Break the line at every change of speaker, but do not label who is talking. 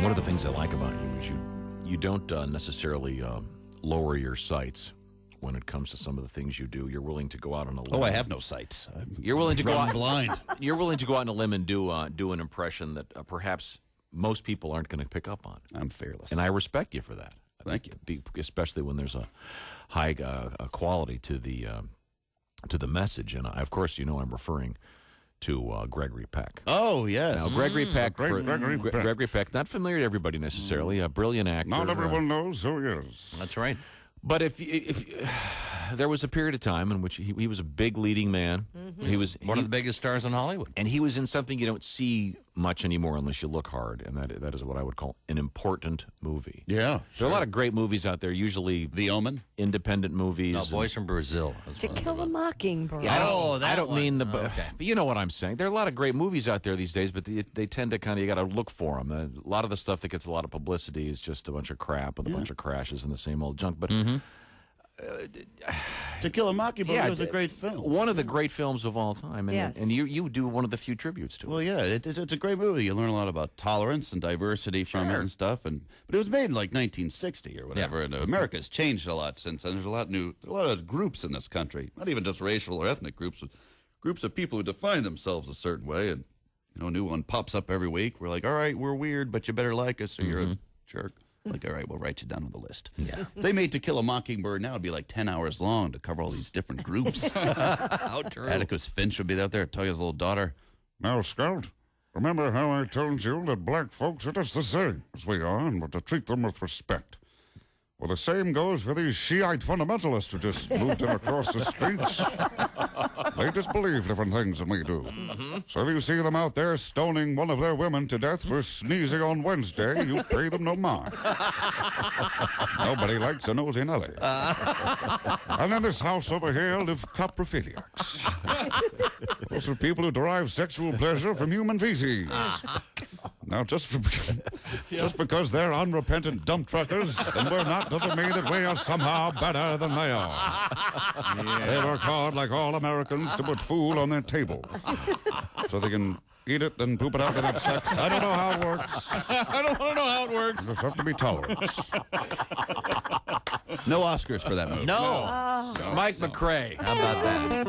One of the things I like about you is you don't necessarily lower your sights when it comes to some of the things you do. You're willing to go out on a limb.
Oh, I have no sights.
You're willing to go out
blind.
You're willing to go out on a limb and do an impression that perhaps most people aren't going to pick up on.
I'm fearless,
and I respect you for that.
Thank you.
Especially when there's a high quality to the message, and of course, I'm referring to Gregory Peck.
Oh, yes.
Now, Gregory Peck,
Gregory
Peck, not familiar to everybody necessarily, a brilliant actor.
Not everyone knows who he is.
That's right. But if there was a period of time in which he was a big leading man.
Mm-hmm.
He was
one of the biggest stars in Hollywood.
And he was in something you don't see much anymore unless you look hard, and that is what I would call an important movie.
Yeah.
There are a lot of great movies out there, usually
The Omen,
independent movies.
No, Boys from Brazil.
To Kill a Mockingbird.
Yeah, I don't
one.
mean the.
Okay.
But you know what I'm saying. There are a lot of great movies out there these days, but they tend to you got to look for them. A lot of the stuff that gets a lot of publicity is just a bunch of crap with a bunch of crashes and the same old junk. But
To Kill a Mockingbird was a great film.
One of the great films of all time. And,
Yes.
and you do one of the few tributes to it.
Well, yeah, it's a great movie. You learn a lot about tolerance and diversity from it and stuff. But it was made in like 1960 or whatever. And America's changed a lot since then. There's a lot of groups in this country, not even just racial or ethnic groups, but groups of people who define themselves a certain way. And a new one pops up every week. We're like, all right, we're weird, but you better like us, or you're a jerk. Like, all right, we'll write you down on the list. Yeah. If they made To Kill a Mockingbird now, it'd be like 10 hours long to cover all these different groups.
How true.
Atticus Finch would be out there, tell his little daughter.
Now, Scout, remember how I told you that black folks are just the same as we are, and we're to treat them with respect. Well, the same goes for these Shiite fundamentalists who just moved in across the streets. They just believe different things than we do. So if you see them out there stoning one of their women to death for sneezing on Wednesday, you pay them no mind. Nobody likes a nosy Nelly. And in this house over here live coprophiliacs. Those are people who derive sexual pleasure from human feces. Now, just because they're unrepentant dump truckers and we're not doesn't mean that we are somehow better than they are. They work hard like all Americans to put food on their table so they can eat it and poop it out and have sex. I don't know how it works.
I don't want to know how it works.
There's have to be tolerance.
No Oscars for that movie.
No.
Mike MacRae.
How about that?